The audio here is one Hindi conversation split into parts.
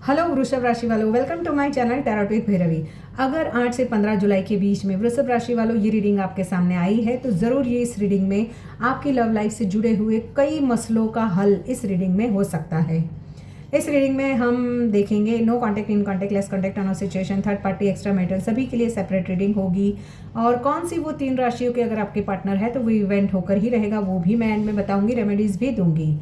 हेलो वृषभ राशि वालों, welcome to my channel tarot with Bhairavi. अगर 8 से 15 जुलाई के बीच में वृषभ राशि वालों ये रीडिंग आपके सामने आई है तो ज़रूर ये इस रीडिंग में आपकी लव लाइफ से जुड़े हुए कई मसलों का हल इस रीडिंग में हो सकता है। इस रीडिंग में हम देखेंगे no contact, in contact, less contact, अनो situation, third party, extra matter, सभी के लिए सेपरेट रीडिंग होगी। और कौन सी वो 3 राशियों के अगर आपके पार्टनर है तो वो इवेंट होकर ही रहेगा, वो भी मैं एंड में बताऊंगी, रेमेडीज भी दूंगी।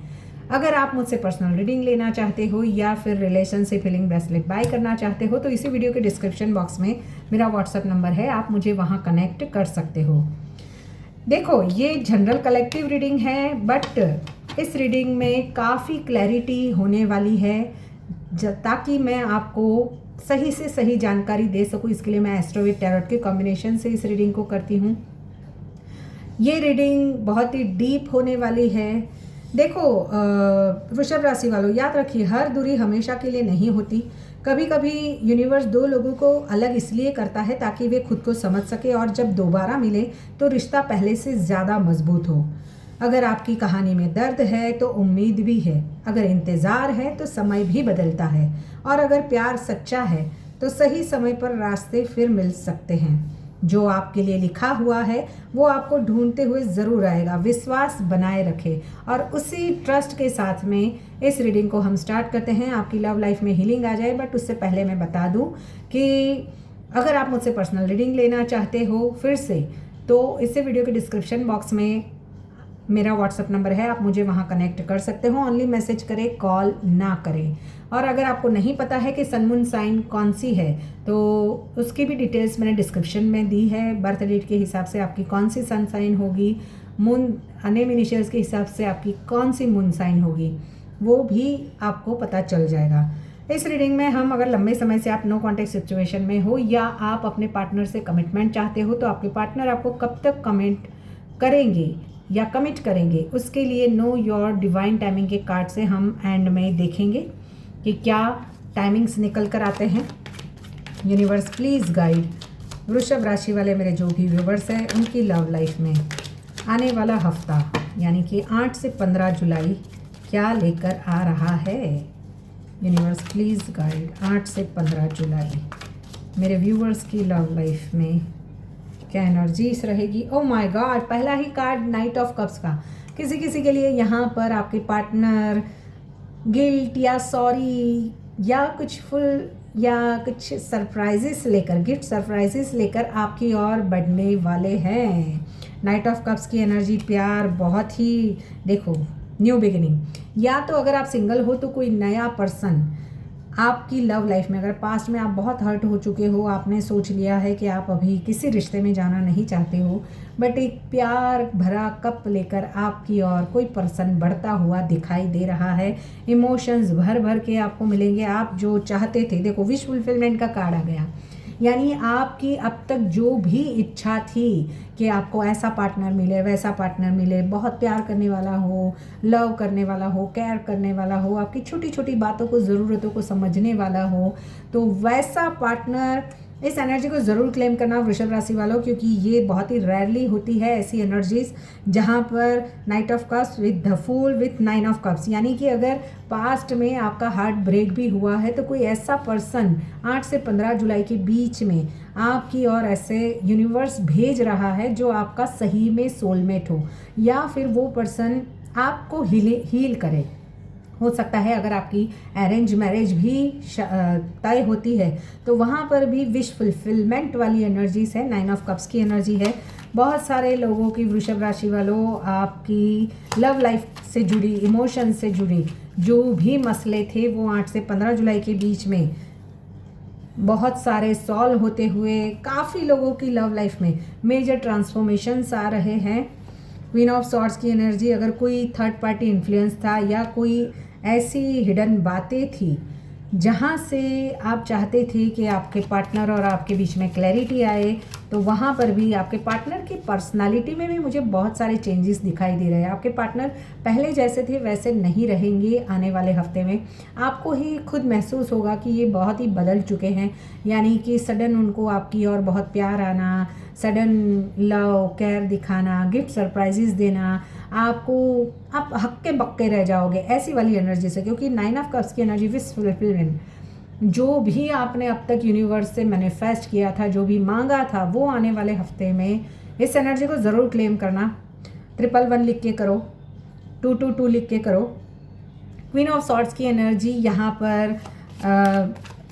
अगर आप मुझसे पर्सनल रीडिंग लेना चाहते हो या फिर रिलेशनशिप हीलिंग ब्रेसलेट बाय करना चाहते हो तो इसी वीडियो के डिस्क्रिप्शन बॉक्स में मेरा व्हाट्सअप नंबर है, आप मुझे वहाँ कनेक्ट कर सकते हो। देखो, ये जनरल कलेक्टिव रीडिंग है बट इस रीडिंग में काफ़ी क्लैरिटी होने वाली है ताकि मैं आपको सही से सही जानकारी दे सकूँ। इसके लिए मैं एस्ट्रो विद टैरोट के कॉम्बिनेशन से इस रीडिंग को करती हूँ। ये रीडिंग बहुत ही डीप होने वाली है। देखो वृषभ राशि वालों, याद रखिए हर दूरी हमेशा के लिए नहीं होती। कभी कभी यूनिवर्स 2 लोगों को अलग इसलिए करता है ताकि वे खुद को समझ सके और जब दोबारा मिले तो रिश्ता पहले से ज़्यादा मजबूत हो। अगर आपकी कहानी में दर्द है तो उम्मीद भी है, अगर इंतज़ार है तो समय भी बदलता है, और अगर प्यार सच्चा है तो सही समय पर रास्ते फिर मिल सकते हैं। जो आपके लिए लिखा हुआ है वो आपको ढूंढते हुए ज़रूर आएगा। विश्वास बनाए रखें और उसी ट्रस्ट के साथ में इस रीडिंग को हम स्टार्ट करते हैं। आपकी लव लाइफ में हीलिंग आ जाए, बट उससे पहले मैं बता दूं कि अगर आप मुझसे पर्सनल रीडिंग लेना चाहते हो फिर से तो इसे वीडियो के डिस्क्रिप्शन बॉक्स में मेरा व्हाट्सअप नंबर है, आप मुझे वहाँ कनेक्ट कर सकते हो। ओनली मैसेज करें, कॉल ना करें। और अगर आपको नहीं पता है कि सन मून साइन कौन सी है तो उसकी भी डिटेल्स मैंने डिस्क्रिप्शन में दी है। बर्थ डेट के हिसाब से आपकी कौन सी सन साइन होगी, मून नेम इनिशियल्स के हिसाब से आपकी कौन सी मून साइन होगी, वो भी आपको पता चल जाएगा। इस रीडिंग में हम अगर लंबे समय से आप नो कॉन्टैक्ट सिचुएशन में हो या आप अपने पार्टनर से कमिटमेंट चाहते हो तो आपके पार्टनर आपको कब तक कमेंट करेंगे या कमिट करेंगे, उसके लिए नो योर डिवाइन टाइमिंग के कार्ड से हम एंड में देखेंगे कि क्या टाइमिंग्स निकल कर आते हैं। यूनिवर्स प्लीज़ गाइड वृषभ राशि वाले मेरे जो भी व्यूवर्स हैं उनकी लव लाइफ में आने वाला हफ्ता यानी कि 8 से 15 जुलाई क्या लेकर आ रहा है। यूनिवर्स प्लीज़ गाइड 8 से 15 जुलाई मेरे व्यूवर्स की लव लाइफ में क्या एनर्जीज रहेगी। ओह माय गॉड, पहला ही कार्ड नाइट ऑफ कप्स का। किसी किसी के लिए यहाँ पर आपके पार्टनर गिल्ट या सॉरी या कुछ फुल या कुछ सरप्राइजेस लेकर, गिफ्ट सरप्राइजेस लेकर आपकी ओर बढ़ने वाले हैं। नाइट ऑफ कप्स की एनर्जी प्यार, बहुत ही देखो न्यू बिगिनिंग। या तो अगर आप सिंगल हो तो कोई नया पर्सन आपकी लव लाइफ में, अगर पास्ट में आप बहुत हर्ट हो चुके हो, आपने सोच लिया है कि आप अभी किसी रिश्ते में जाना नहीं चाहते हो, बट एक प्यार भरा कप लेकर आपकी ओर कोई पर्सन बढ़ता हुआ दिखाई दे रहा है। इमोशंस भर भर के आपको मिलेंगे, आप जो चाहते थे। देखो विश फुलफिलमेंट का कार्ड आ गया, यानी आपकी अब तक जो भी इच्छा थी कि आपको ऐसा पार्टनर मिले, वैसा पार्टनर मिले, बहुत प्यार करने वाला हो, लव करने वाला हो, केयर करने वाला हो, आपकी छोटी छोटी बातों को, ज़रूरतों को समझने वाला हो, तो वैसा पार्टनर, इस एनर्जी को ज़रूर क्लेम करना वृषभ राशि वालों, क्योंकि ये बहुत ही रेयरली होती है ऐसी एनर्जीज जहाँ पर knight of cups with the fool with 9 of cups. यानी कि अगर पास्ट में आपका हार्ट ब्रेक भी हुआ है तो कोई ऐसा पर्सन 8 से 15 जुलाई के बीच में आपकी और ऐसे यूनिवर्स भेज रहा है जो आपका सही में सोलमेट हो, या फिर वो पर्सन आपको हील करे। हो सकता है अगर आपकी अरेंज मैरिज भी तय होती है तो वहाँ पर भी विश फुलफिलमेंट वाली एनर्जीज है। 9 ऑफ कप्स की एनर्जी है। बहुत सारे लोगों की वृषभ राशि वालों आपकी लव लाइफ से जुड़ी, इमोशन से जुड़ी जो भी मसले थे वो 8 से 15 जुलाई के बीच में बहुत सारे सॉल्व होते हुए काफ़ी लोगों की लव लाइफ में मेजर ट्रांसफॉर्मेशंस आ रहे हैं। क्वीन ऑफ सॉर्ड्स की एनर्जी, अगर कोई थर्ड पार्टी इन्फ्लुएंस था या कोई ऐसी हिडन बातें थी जहाँ से आप चाहते थे कि आपके पार्टनर और आपके बीच में क्लैरिटी आए, तो वहाँ पर भी आपके पार्टनर की पर्सनालिटी में भी मुझे बहुत सारे चेंजेस दिखाई दे रहे हैं। आपके पार्टनर पहले जैसे थे वैसे नहीं रहेंगे आने वाले हफ्ते में। आपको ही खुद महसूस होगा कि ये बहुत ही बदल चुके हैं, यानी कि सडन उनको आपकी और बहुत प्यार आना, सडन लव केयर दिखाना, गिफ्ट सरप्राइजेस देना, आपको आप हक्के बक्के रह जाओगे ऐसी वाली एनर्जी से, क्योंकि 9 ऑफ कप्स की एनर्जी विश फुलफिलमेंट जो भी आपने अब तक यूनिवर्स से मैनिफेस्ट किया था, जो भी मांगा था, वो आने वाले हफ्ते में इस एनर्जी को ज़रूर क्लेम करना। 111 लिख के करो, 222 लिख के करो। क्वीन ऑफ सॉर्ड्स की एनर्जी यहाँ पर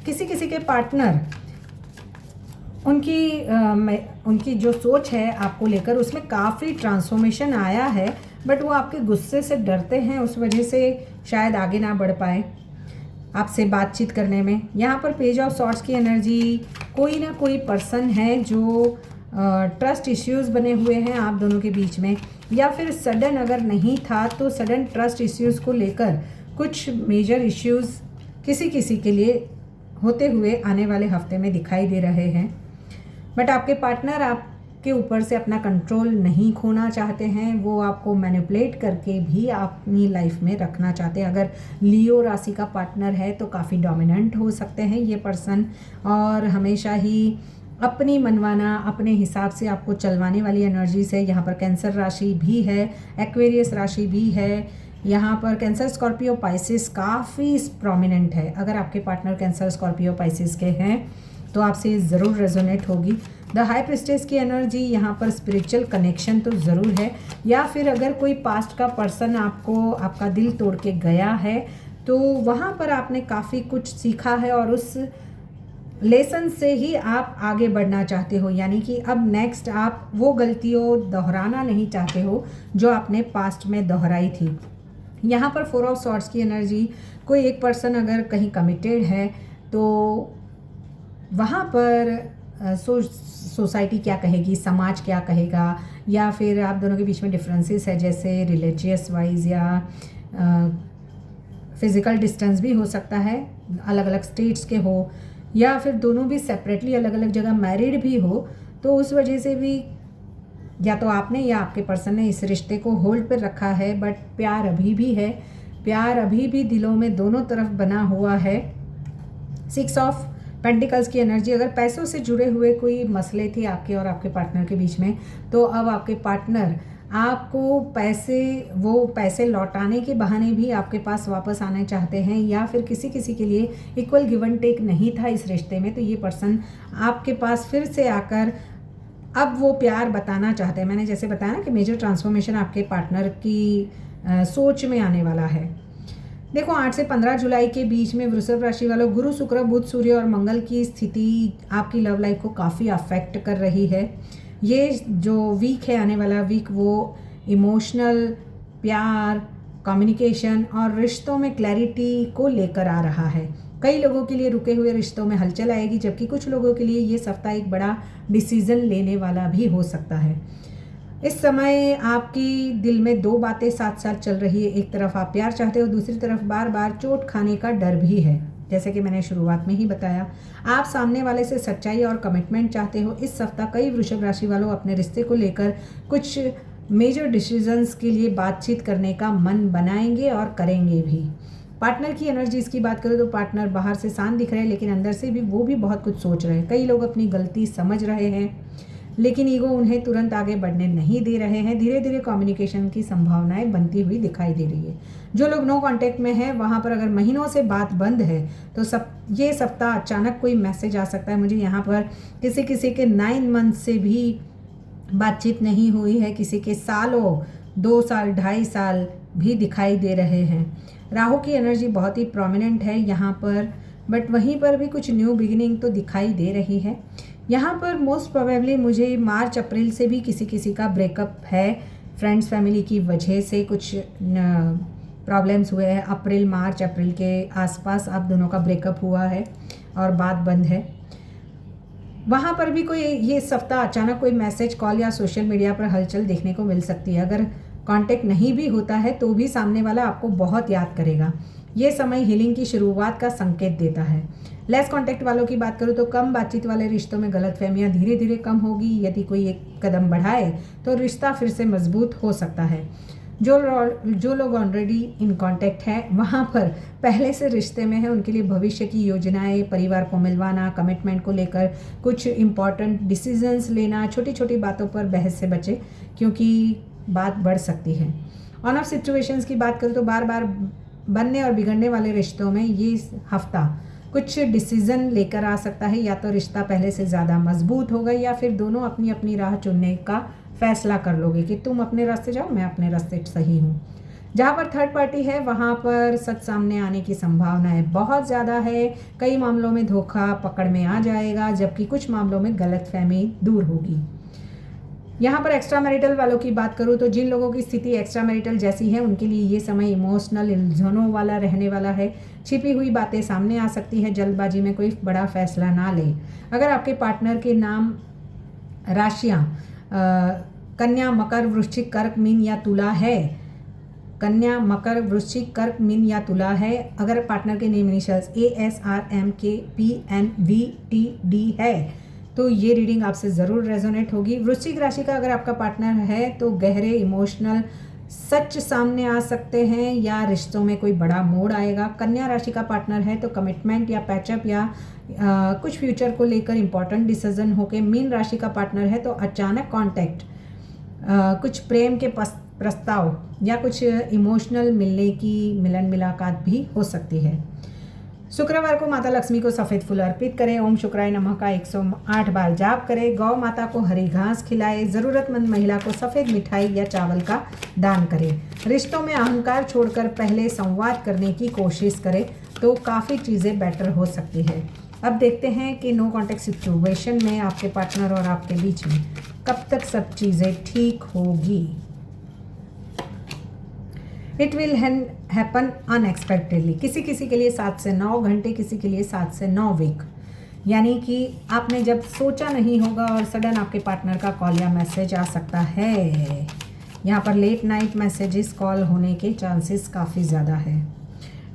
किसी किसी के पार्टनर उनकी जो सोच है आपको लेकर, उसमें काफ़ी ट्रांसफॉर्मेशन आया है, बट वो आपके गुस्से से डरते हैं, उस वजह से शायद आगे ना बढ़ पाए आपसे बातचीत करने में। यहाँ पर पेज ऑफ सॉर्ड्स की एनर्जी, कोई ना कोई पर्सन है जो ट्रस्ट इश्यूज़ बने हुए हैं आप दोनों के बीच में, या फिर सडन अगर नहीं था तो सडन ट्रस्ट इश्यूज़ को लेकर कुछ मेजर इश्यूज़ किसी किसी के लिए होते हुए आने वाले हफ्ते में दिखाई दे रहे हैं। बट आपके पार्टनर आपके ऊपर से अपना कंट्रोल नहीं खोना चाहते हैं, वो आपको मैनिपुलेट करके भी अपनी लाइफ में रखना चाहते हैं। अगर लियो राशि का पार्टनर है तो काफ़ी डोमिनेंट हो सकते हैं ये पर्सन, और हमेशा ही अपनी मनवाना, अपने हिसाब से आपको चलवाने वाली एनर्जी से। यहाँ पर कैंसर राशि भी है, एक्वेरियस राशि भी है, यहाँ पर कैंसर, स्कॉर्पियो, पाइसिस काफ़ी प्रोमिनेंट है। अगर आपके पार्टनर कैंसर, स्कॉर्पियो, पाइसिस के हैं तो आपसे ज़रूर रेजोनेट होगी। द हाई प्रिस्टेस की एनर्जी, यहाँ पर स्पिरिचुअल कनेक्शन तो ज़रूर है, या फिर अगर कोई पास्ट का पर्सन आपका दिल तोड़ के गया है तो वहाँ पर आपने काफ़ी कुछ सीखा है और उस लेसन से ही आप आगे बढ़ना चाहते हो, यानी कि अब नेक्स्ट आप वो गलतियों दोहराना नहीं चाहते हो जो आपने पास्ट में दोहराई थी। यहाँ पर 4 ऑफ सॉर्ड्स की एनर्जी, कोई एक पर्सन अगर कहीं कमिटेड है तो वहाँ पर सोसाइटी क्या कहेगी, समाज क्या कहेगा, या फिर आप दोनों के बीच में डिफरेंसेस है, जैसे रिलीजियस वाइज या फिज़िकल डिस्टेंस भी हो सकता है, अलग अलग स्टेट्स के हो, या फिर दोनों भी सेपरेटली अलग अलग जगह मैरिड भी हो, तो उस वजह से भी या तो आपने या आपके पर्सन ने इस रिश्ते को होल्ड पर रखा है। बट प्यार अभी भी है, प्यार अभी भी दिलों में दोनों तरफ बना हुआ है। 6 ऑफ पेंटिकल्स की एनर्जी, अगर पैसों से जुड़े हुए कोई मसले थे आपके और आपके पार्टनर के बीच में, तो अब आपके पार्टनर आपको पैसे लौटाने के बहाने भी आपके पास वापस आना चाहते हैं, या फिर किसी किसी के लिए इक्वल गिव एंड टेक नहीं था इस रिश्ते में, तो ये पर्सन आपके पास फिर से आकर अब वो प्यार बताना चाहते हैं। मैंने जैसे बताया ना कि मेजर ट्रांसफॉर्मेशन आपके पार्टनर की सोच में आने वाला है। देखो 8 से 15 जुलाई के बीच में वृषभ राशि वालों, गुरु, शुक्र, बुध, सूर्य और मंगल की स्थिति आपकी लव लाइफ को काफ़ी अफेक्ट कर रही है। ये जो वीक है, आने वाला वीक, वो इमोशनल, प्यार, कम्युनिकेशन और रिश्तों में क्लैरिटी को लेकर आ रहा है। कई लोगों के लिए रुके हुए रिश्तों में हलचल आएगी, जबकि कुछ लोगों के लिए ये सप्ताह एक बड़ा डिसीजन लेने वाला भी हो सकता है। इस समय आपकी दिल में 2 बातें साथ साथ चल रही है। एक तरफ आप प्यार चाहते हो, दूसरी तरफ बार बार चोट खाने का डर भी है। जैसे कि मैंने शुरुआत में ही बताया, आप सामने वाले से सच्चाई और कमिटमेंट चाहते हो। इस सप्ताह कई वृषभ राशि वालों अपने रिश्ते को लेकर कुछ मेजर डिसीजंस के लिए बातचीत करने का मन बनाएंगे और करेंगे भी। पार्टनर की एनर्जीज की बात करें तो पार्टनर बाहर से शांत दिख रहे हैं, लेकिन अंदर से भी वो भी बहुत कुछ सोच रहे हैं। कई लोग अपनी गलती समझ रहे हैं, लेकिन ईगो उन्हें तुरंत आगे बढ़ने नहीं दे रहे हैं। धीरे धीरे कम्युनिकेशन की संभावनाएं बनती हुई दिखाई दे रही है। जो लोग नो कांटेक्ट में हैं, वहाँ पर अगर महीनों से बात बंद है तो ये सप्ताह अचानक कोई मैसेज आ सकता है। मुझे यहाँ पर किसी किसी के 9 मंथ से भी बातचीत नहीं हुई है, किसी के सालों, 2 साल, 2.5 साल भी दिखाई दे रहे हैं। राहु की एनर्जी बहुत ही प्रोमिनेंट है यहाँ पर, बट वहीं पर भी कुछ न्यू बिगिनिंग तो दिखाई दे रही है। यहाँ पर मोस्ट प्रोबेबली मुझे मार्च अप्रैल से भी किसी किसी का ब्रेकअप है। फ्रेंड्स फैमिली की वजह से कुछ प्रॉब्लम्स हुए हैं। मार्च अप्रैल के आसपास आप दोनों का ब्रेकअप हुआ है और बात बंद है। वहाँ पर भी कोई ये सप्ताह अचानक कोई मैसेज, कॉल या सोशल मीडिया पर हलचल देखने को मिल सकती है। अगर कांटेक्ट नहीं भी होता है तो भी सामने वाला आपको बहुत याद करेगा। ये समय हीलिंग की शुरुआत का संकेत देता है। लेस कांटेक्ट वालों की बात करूँ तो कम बातचीत वाले रिश्तों में गलतफहमियां धीरे धीरे कम होगी। यदि कोई एक कदम बढ़ाए तो रिश्ता फिर से मजबूत हो सकता है। जो लोग ऑलरेडी इन कांटेक्ट हैं, वहाँ पर पहले से रिश्ते में हैं, उनके लिए भविष्य की योजनाएं, परिवार को मिलवाना, कमिटमेंट को लेकर कुछ इम्पॉर्टेंट डिसीजंस लेना, छोटी छोटी बातों पर बहस से बचे, क्योंकि बात बढ़ सकती है। ऑन ऑफ सिचुएशंस की बात करूँ तो बार बार बनने और बिगड़ने वाले रिश्तों में ये हफ्ता कुछ डिसीज़न लेकर आ सकता है, या तो रिश्ता पहले से ज़्यादा मजबूत होगा या फिर दोनों अपनी अपनी राह चुनने का फैसला कर लोगे कि तुम अपने रास्ते जाओ, मैं अपने रास्ते सही हूँ। जहाँ पर थर्ड पार्टी है वहाँ पर सच सामने आने की संभावनाएं बहुत ज़्यादा है। कई मामलों में धोखा पकड़ में आ जाएगा, जबकि कुछ मामलों में गलतफहमी दूर होगी। यहाँ पर एक्स्ट्रा मैरिटल वालों की बात करूँ तो जिन लोगों की स्थिति एक्स्ट्रा मैरिटल जैसी है उनके लिए ये समय इमोशनल उलझनों वाला रहने वाला है। छिपी हुई बातें सामने आ सकती है, जल्दबाजी में कोई बड़ा फैसला ना लें। अगर आपके पार्टनर के नाम राशियाँ कन्या, मकर, वृश्चिक, कर्क, मीन या तुला है, कन्या, मकर, वृश्चिक, कर्क, मीन या तुला है, अगर पार्टनर के नेम इनिशियल्स ASRMKPNVTD है तो ये रीडिंग आपसे ज़रूर रेजोनेट होगी। वृश्चिक राशि का अगर आपका पार्टनर है तो गहरे इमोशनल सच सामने आ सकते हैं या रिश्तों में कोई बड़ा मोड़ आएगा। कन्या राशि का पार्टनर है तो कमिटमेंट या पैचअप या कुछ फ्यूचर को लेकर इंपॉर्टेंट डिसीजन होके। मीन राशि का पार्टनर है तो अचानक कॉन्टैक्ट, कुछ प्रेम के प्रस्ताव या कुछ इमोशनल मिलने की मिलन मुलाकात भी हो सकती है। शुक्रवार को माता लक्ष्मी को सफ़ेद फूल अर्पित करें। ओम शुक्राय नमः का 108 बार जाप करें। गौ माता को हरी घास खिलाएं। ज़रूरतमंद महिला को सफ़ेद मिठाई या चावल का दान करें। रिश्तों में अहंकार छोड़कर पहले संवाद करने की कोशिश करें तो काफ़ी चीज़ें बेटर हो सकती है। अब देखते हैं कि नो कॉन्टैक्ट सिचुएशन में आपके पार्टनर और आपके बीच में कब तक सब चीज़ें ठीक होगी। It will happen unexpectedly. किसी किसी के लिए 7 से 9 घंटे, किसी के लिए 7 से 9 वीक, यानी कि आपने जब सोचा नहीं होगा और सडन आपके पार्टनर का कॉल या मैसेज आ सकता है। यहाँ पर लेट नाइट मैसेजेस कॉल होने के चांसेस काफ़ी ज़्यादा है।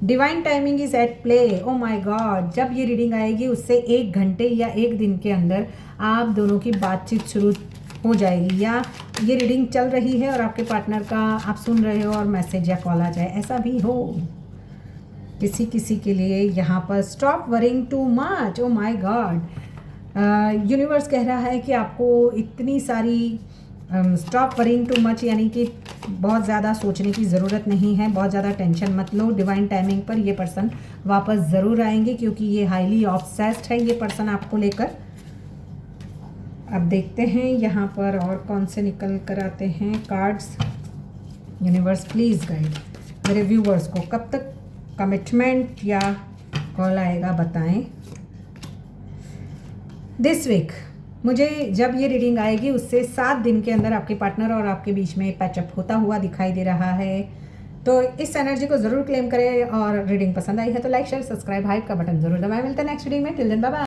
Divine timing is at play. Oh my God, जब ये रीडिंग आएगी उससे 1 घंटे या 1 दिन के अंदर आप दोनों की बातचीत शुरू हो जाएगी, या ये रीडिंग चल रही है और आपके पार्टनर का आप सुन रहे हो और मैसेज या कॉल आ जाए, ऐसा भी हो। किसी किसी के लिए यहाँ पर stop worrying too much. O my God, universe कह रहा है कि आपको इतनी सारी स्टॉप वरिंग टू मच, यानी कि बहुत ज़्यादा सोचने की ज़रूरत नहीं है, बहुत ज़्यादा टेंशन मत लो। डिवाइन टाइमिंग पर ये पर्सन वापस ज़रूर आएंगे क्योंकि ये हाईली ऑब्सेस्ड है ये पर्सन आपको लेकर। अब देखते हैं यहाँ पर और कौन से निकल कर आते हैं कार्ड्स। यूनिवर्स प्लीज़ गाइड मेरे व्यूवर्स को कब तक कमिटमेंट या कॉल आएगा, बताएं। दिस वीक मुझे जब ये रीडिंग आएगी उससे 7 दिन के अंदर आपके पार्टनर और आपके बीच में पैचअप होता हुआ दिखाई दे रहा है। तो इस एनर्जी को ज़रूर क्लेम करें, और रीडिंग पसंद आई है तो लाइक शेयर सब्सक्राइब हाइप का बटन ज़रूर दबाएं। मिलते हैं नेक्स्ट रीडिंग में। Till then bye bye.